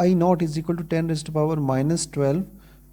I0 = 10⁻⁻12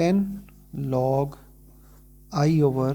10 log I/I0।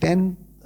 10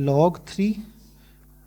log 3,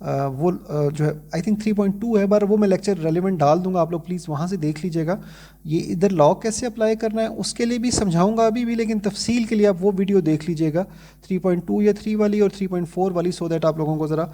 وہ جو ہے آئی تھنک 3.2 ہے، بار وہ میں لیکچر ریلیونٹ ڈال دوں گا، آپ لوگ پلیز وہاں سے دیکھ لیجیے گا. یہ ادھر لاگ کیسے اپلائی کرنا ہے اس کے لیے بھی سمجھاؤں گا ابھی بھی، لیکن تفصیل کے لیے آپ وہ ویڈیو دیکھ لیجیے گا 3.2 یا 3 والی اور 3.4 والی، سو دیٹ آپ لوگوں کو ذرا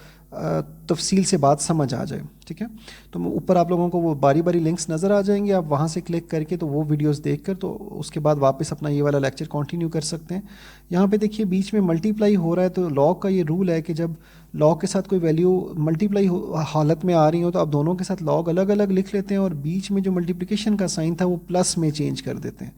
تفصیل سے بات سمجھ آ جائے. ٹھیک ہے، تو اوپر آپ لوگوں کو وہ باری باری لنکس نظر آ جائیں گے، آپ وہاں سے کلک کر کے تو وہ ویڈیوز دیکھ کر تو اس کے بعد واپس اپنا یہ والا لیکچر کنٹینیو کر سکتے ہیں. یہاں پہ دیکھیے بیچ میں ملٹی پلائی ہو رہا ہے، تو لاگ کا یہ رول ہے کہ جب لاگ کے ساتھ کوئی ویلیو ملٹی پلائی حالت میں آ رہی ہو تو آپ دونوں کے ساتھ لاگ الگ الگ لکھ لیتے ہیں، اور بیچ میں جو ملٹیپلیکیشن کا سائن تھا وہ پلس میں چینج کر دیتے ہیں.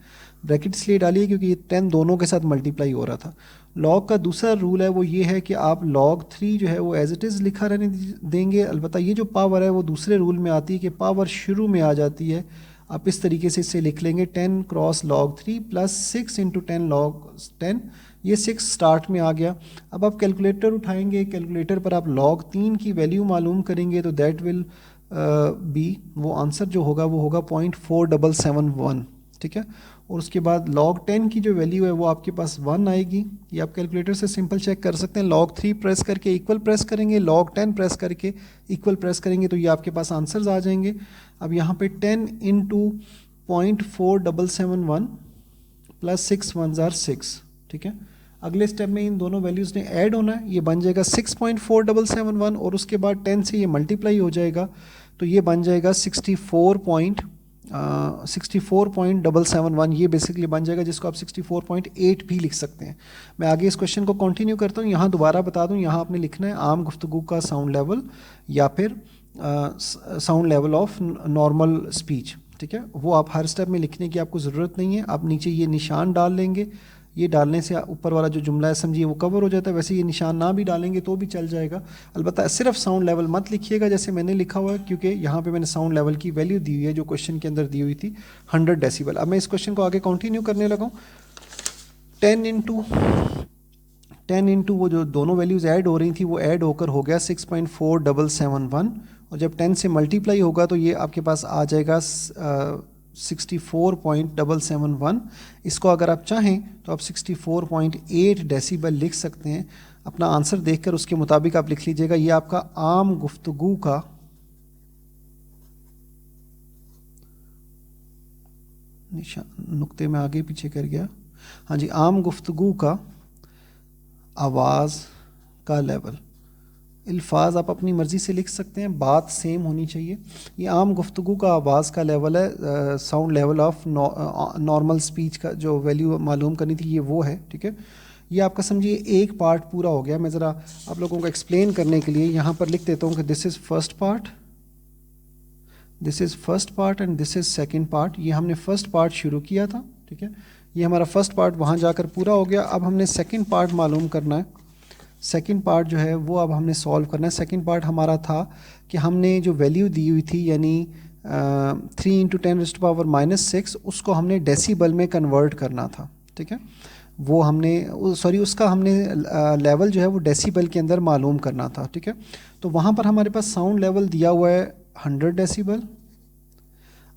بریکٹ اس لیے ڈالیے کیونکہ یہ 10 دونوں کے ساتھ ملٹی پلائی ہو رہا تھا. لاگ کا دوسرا رول ہے وہ یہ ہے کہ آپ لاگ 3 جو ہے وہ ایز اٹ از لکھا رہنے دیں گے. البتہ یہ جو پاور ہے وہ دوسرے رول میں آتی ہے کہ پاور شروع میں آ جاتی ہے. آپ اس طریقے سے اسے لکھ لیں گے 10 cross log 3 plus 6 into 10 log 10. یہ 6 سٹارٹ میں آ گیا. اب آپ کیلکولیٹر اٹھائیں گے، کیلکولیٹر پر آپ لاگ 3 کی ویلیو معلوم کریں گے تو دیٹ ول بی، وہ آنسر جو ہوگا وہ ہوگا 0.4771. ٹھیک ہے، اور اس کے بعد لاگ 10 کی جو ویلیو ہے وہ آپ کے پاس 1 آئے گی. یہ آپ کیلکولیٹر سے سمپل چیک کر سکتے ہیں. لاگ 3 پریس کر کے ایکول پریس کریں گے، لاگ 10 پریس کر کے ایکول پریس کریں گے تو یہ آپ کے پاس آنسرز آ جائیں گے. اب یہاں پہ 10 انٹو 0.4771 پلس 6 1 are 6. ٹھیک ہے، اگلے اسٹیپ میں ان دونوں ویلیوز نے ایڈ ہونا ہے، یہ بن جائے گا 6.4771 اور اس کے بعد 10 سے یہ ملٹیپلائی ہو جائے گا تو یہ بن جائے گا 64.771. یہ بیسکلی بن جائے گا جس کو آپ 64.8 بھی لکھ سکتے ہیں. میں آگے اس کوشچن کو کنٹینیو کرتا ہوں. یہاں دوبارہ بتا دوں، یہاں آپ نے لکھنا ہے عام گفتگو کا ساؤنڈ لیول یا پھر sound level of normal speech. ٹھیک ہے، وہ آپ ہر اسٹیپ میں لکھنے کی آپ کو ضرورت نہیں ہے. آپ نیچے یہ نشان ڈال لیں گے، یہ ڈالنے سے اوپر والا جو جملہ ہے سمجھیے وہ کور ہو جاتا ہے. ویسے یہ نشان نہ بھی ڈالیں گے تو بھی چل جائے گا. البتہ صرف ساؤنڈ لیول مت لکھیے گا جیسے میں نے لکھا ہوا ہے، کیونکہ یہاں پہ میں نے ساؤنڈ لیول کی ویلیو دی ہوئی ہے جو کوشچن کے اندر دی ہوئی تھی 100 ڈیسیبل. اب میں اس کوشچن کو آگے کنٹینیو کرنے لگا ہوں. 10 انٹو وہ جو دونوں ویلیوز ایڈ ہو رہی تھیں وہ ایڈ ہو کر ہو گیا 6.4771، اور جب 10 سے ملٹیپلائی ہوگا تو یہ آپ کے پاس آ جائے گا 64.771. اس کو اگر آپ چاہیں تو آپ 64.8 ڈیسیبل لکھ سکتے ہیں. اپنا آنسر دیکھ کر اس کے مطابق آپ لکھ لیجئے گا. یہ آپ کا عام گفتگو کا نقطے میں آگے پیچھے کر گیا، ہاں جی، عام گفتگو کا آواز کا لیول. الفاظ آپ اپنی مرضی سے لکھ سکتے ہیں، بات سیم ہونی چاہیے. یہ عام گفتگو کا آواز کا لیول ہے. Sound level of normal speech کا جو ویلیو معلوم کرنی تھی یہ وہ ہے. ٹھیک ہے، یہ آپ کا سمجھیے ایک پارٹ پورا ہو گیا. میں ذرا آپ لوگوں کو ایکسپلین کرنے کے لیے یہاں پر لکھ دیتا ہوں کہ this is first part, this is first part and this is second part. یہ ہم نے فرسٹ پارٹ شروع کیا تھا. ٹھیک ہے، یہ ہمارا فرسٹ پارٹ وہاں جا کر پورا ہو گیا. اب ہم نے سیکنڈ پارٹ معلوم کرنا ہے. سیکنڈ پارٹ جو ہے وہ اب ہم نے سولو کرنا ہے. سیکنڈ پارٹ ہمارا تھا کہ ہم نے جو ویلیو دی ہوئی تھی یعنی 3 × 10⁻⁻6 اس کو ہم نے ڈیسیبل میں کنورٹ کرنا تھا. ٹھیک ہے، وہ ہم نے اس کا ہم نے لیول جو ہے وہ ڈیسیبل کے اندر معلوم کرنا تھا. ٹھیک ہے، تو وہاں پر ہمارے پاس ساؤنڈ لیول دیا ہوا ہے 100 ڈیسیبل.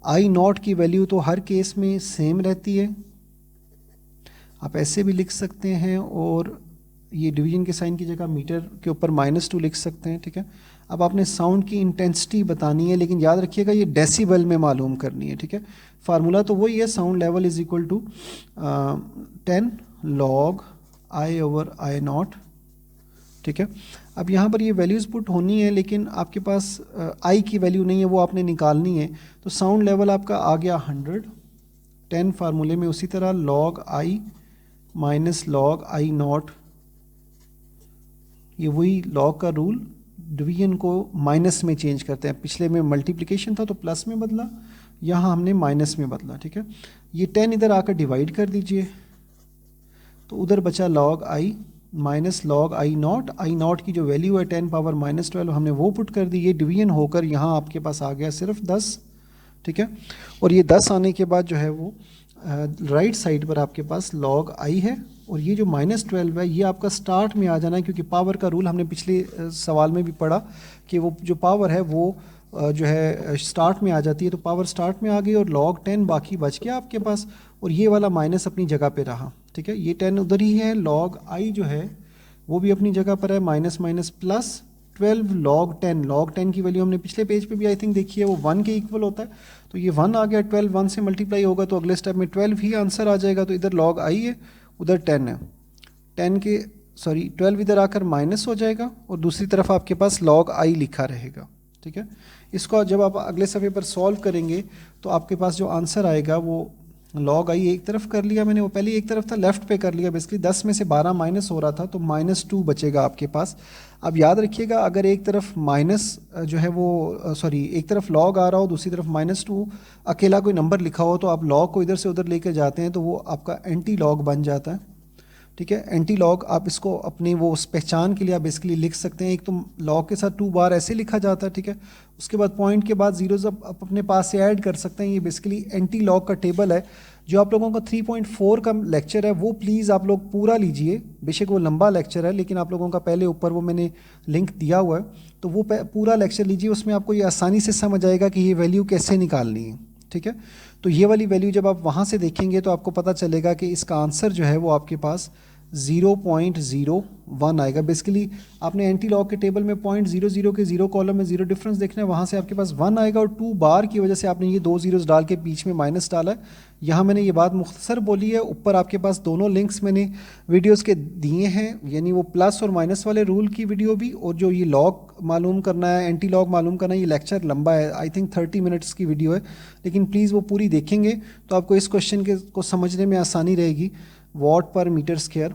I0 کی ویلیو تو ہر کیس میں سیم رہتی ہے، آپ ایسے بھی لکھ سکتے ہیں، اور یہ ڈویژن کے سائن کی جگہ میٹر کے اوپر -2 لکھ سکتے ہیں. ٹھیک ہے، اب آپ نے ساؤنڈ کی انٹینسٹی بتانی ہے، لیکن یاد رکھیے گا یہ ڈیسیبل میں معلوم کرنی ہے. ٹھیک ہے، فارمولا تو وہی ہے، sound level is equal to 10 log I/I0. ٹھیک ہے، اب یہاں پر یہ ویلیوز پٹ ہونی ہے لیکن آپ کے پاس I کی ویلیو نہیں ہے، وہ آپ نے نکالنی ہے. تو ساؤنڈ لیول آپ کا آ گیا 100. 10 فارمولے میں اسی طرح log I - log I0. یہ وہی لاگ کا رول، ڈویژن کو مائنس میں چینج کرتے ہیں. پچھلے میں ملٹیپلیکیشن تھا تو پلس میں بدلا، یہاں ہم نے مائنس میں بدلا. ٹھیک ہے، یہ 10 ادھر آ کر ڈیوائڈ کر دیجئے تو ادھر بچا log I - log I0. I0 کی جو ویلیو ہے 10⁻⁻12 ہم نے وہ پٹ کر دی. یہ ڈویژن ہو کر یہاں آپ کے پاس آ گیا صرف 10. ٹھیک ہے، اور یہ 10 آنے کے بعد جو ہے وہ رائٹ سائڈ پر آپ کے پاس log I ہے، اور یہ جو -12 ہے یہ آپ کا سٹارٹ میں آ جانا ہے، کیونکہ پاور کا رول ہم نے پچھلے سوال میں بھی پڑھا کہ وہ جو پاور ہے وہ جو ہے سٹارٹ میں آ جاتی ہے. تو پاور سٹارٹ میں آ گئی اور log 10 باقی بچ گیا آپ کے پاس، اور یہ والا مائنس اپنی جگہ پہ رہا. ٹھیک ہے، یہ 10 ادھر ہی ہے. log I جو ہے وہ بھی اپنی جگہ پر ہے، -- 12 log 10 کی ویلیو ہم نے پچھلے پیج پہ بھی آئی تھنک دیکھی ہے, وہ 1 کے ایکول ہوتا ہے. تو یہ 1 آ گیا, 12 1 سے ملٹیپلائی ہوگا تو اگلے اسٹیپ میں 12 ہی آنسر آ جائے گا. تو ادھر log i ہے, ادھر 10 ہے, 12 ادھر آ کر مائنس ہو جائے گا اور دوسری طرف آپ کے پاس log i لکھا رہے گا. ٹھیک ہے, اس کو جب آپ اگلے صفحے پر سولو کریں گے تو آپ کے پاس جو آنسر آئے گا وہ log i ایک طرف کر لیا میں نے, وہ پہلے ایک طرف تھا, لیفٹ پہ کر لیا. بیسکلی 10 میں سے 12 مائنس ہو رہا تھا تو -2 بچے گا آپ کے پاس. اب یاد رکھیے گا اگر ایک طرف مائنس جو ہے وہ ایک طرف log آ رہا ہو دوسری طرف -2 اکیلا کوئی نمبر لکھا ہو تو آپ log کو ادھر سے ادھر لے کے جاتے ہیں تو وہ آپ کا اینٹی log بن جاتا ہے. ٹھیک ہے, اینٹی log آپ اس کو اپنی وہ اس پہچان کے لیے آپ بیسکلی لکھ سکتے ہیں. ایک تو log کے ساتھ 2 بار ایسے لکھا جاتا ہے. ٹھیک ہے, اس کے بعد پوائنٹ کے بعد زیروز آپ اپنے پاس سے ایڈ کر سکتے ہیں. یہ بیسکلی اینٹی log کا ٹیبل ہے. جو آپ لوگوں کا 3.4 کا لیکچر ہے وہ پلیز آپ لوگ پورا لیجئے. بے شک وہ لمبا لیکچر ہے لیکن آپ لوگوں کا پہلے اوپر وہ میں نے لنک دیا ہوا ہے تو وہ پورا لیکچر لیجئے. اس میں آپ کو یہ آسانی سے سمجھ آئے گا کہ یہ ویلیو کیسے نکالنی ہے. ٹھیک ہے, تو یہ والی ویلیو جب آپ وہاں سے دیکھیں گے تو آپ کو پتہ چلے گا کہ اس کا آنسر جو ہے وہ آپ کے پاس 0.01 آئے گا. بیسکلی آپ نے اینٹی log کے ٹیبل میں 0.00 کے 0 کالم میں 0 ڈفرینس دیکھنا ہے, وہاں سے آپ کے پاس 1 آئے گا اور 2 بار کی وجہ سے آپ نے یہ 2 زیروز ڈال کے بیچ میں مائنس ڈالا ہے. یہاں میں نے یہ بات مختصر بولی ہے. اوپر آپ کے پاس دونوں لنکس میں نے ویڈیوز کے دیے ہیں, یعنی وہ پلس اور مائنس والے رول کی ویڈیو بھی, اور جو یہ log معلوم کرنا ہے اینٹی log معلوم کرنا ہے. یہ لیکچر لمبا ہے, آئی تھنک 30 منٹس کی ویڈیو ہے, لیکن پلیز وہ پوری دیکھیں گے تو آپ کو اس کویشچن کو سمجھنے میں آسانی رہے گی. واٹ پر میٹر اسکوائر,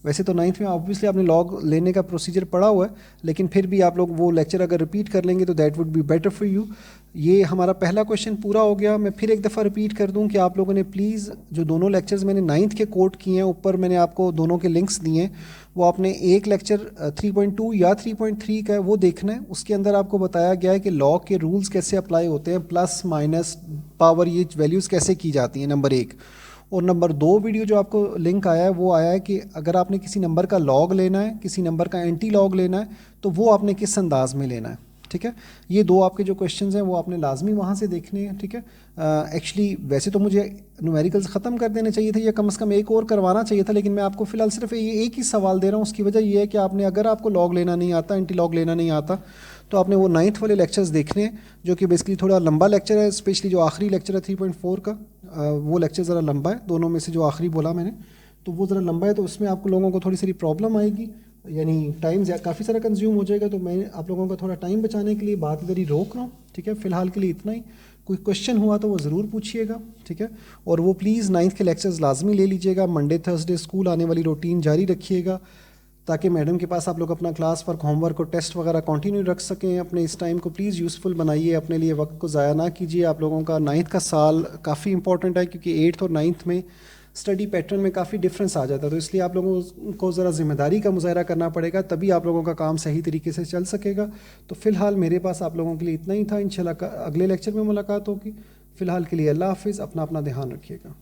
ویسے تو 9th میں آبویسلی آپ نے log لینے کا پروسیجر پڑھا ہوا ہے لیکن پھر بھی آپ لوگ وہ لیکچر اگر ریپیٹ کر لیں گے تو that would be better for you. یہ ہمارا پہلا کویشچن پورا ہو گیا. میں پھر ایک دفعہ ریپیٹ کر دوں کہ آپ لوگوں نے پلیز جو دونوں لیکچرز میں نے 9th کے کوٹ کیے ہیں, اوپر میں نے آپ کو دونوں کے لنکس دیے ہیں, وہ آپ نے ایک لیکچر 3.2 یا 3.3 کا ہے وہ دیکھنا ہے. اس کے اندر آپ کو بتایا گیا ہے کہ log کے رولز کیسے اپلائی ہوتے ہیں, پلس مائنس پاور یہ ویلیوز کیسے کی جاتی ہیں, نمبر 1. اور نمبر 2 ویڈیو جو آپ کو لنک آیا ہے وہ آیا ہے کہ اگر آپ نے کسی نمبر کا log لینا ہے, کسی نمبر کا اینٹی log لینا ہے تو وہ آپ نے کس انداز میں لینا ہے. ٹھیک ہے, یہ 2 آپ کے جو کویشچنز ہیں وہ آپ نے لازمی وہاں سے دیکھنے ہیں. ٹھیک ہے, ایکچولی ویسے تو مجھے نومیریکلز ختم کر دینے چاہیے تھے یا کم از کم ایک اور کروانا چاہیے تھا, لیکن میں آپ کو فی الحال صرف ایک ہی سوال دے رہا ہوں. اس کی وجہ یہ ہے کہ آپ نے اگر آپ کو log لینا نہیں آتا, اینٹی log لینا نہیں آتا, تو آپ نے وہ 9th والے لیکچرز دیکھنے ہیں جو کہ بیسکلی تھوڑا لمبا لیکچر ہے. اسپیشلی جو آخری لیکچر ہے 3.4 کا, وہ لیکچر ذرا لمبا ہے. دونوں میں سے جو آخری بولا میں نے تو وہ ذرا لمبا ہے, تو اس میں آپ کو لوگوں کو تھوڑی سی پرابلم آئے گی, یعنی ٹائم کافی سارا کنزیوم ہو جائے گا. تو میں آپ لوگوں کا تھوڑا ٹائم بچانے کے لیے بات ادھر ہی روک رہا ہوں. ٹھیک ہے, فی الحال کے لیے اتنا ہی. کوئی کویشچن ہوا تو وہ ضرور پوچھیے گا. ٹھیک ہے, اور وہ پلیز 9th کے لیکچرز لازمی لے لیجیے گا. منڈے تھرسڈے اسکول آنے والی روٹین جاری رکھیے گا تاکہ میڈم کے پاس آپ لوگ اپنا کلاس ورک, ہوم ورک اور ٹیسٹ وغیرہ کنٹینیو رکھ سکیں. اپنے اس ٹائم کو پلیز یوزفل بنائیے, اپنے لیے وقت کو ضائع نہ کیجیے. آپ لوگوں کا 9th کا سال کافی امپورٹنٹ ہے کیونکہ 8th اور 9th میں اسٹڈی پیٹرن میں کافی ڈفرینس آ جاتا ہے, تو اس لیے آپ لوگوں کو ذرا ذمہ داری کا مظاہرہ کرنا پڑے گا, تبھی آپ لوگوں کا کام صحیح طریقے سے چل سکے گا. تو فی الحال میرے پاس آپ لوگوں کے لیے اتنا ہی تھا. انشاءاللہ اگلے لیکچر میں ملاقات ہوگی. فی الحال کے لیے اللہ حافظ. اپنا دھیان رکھیے گا.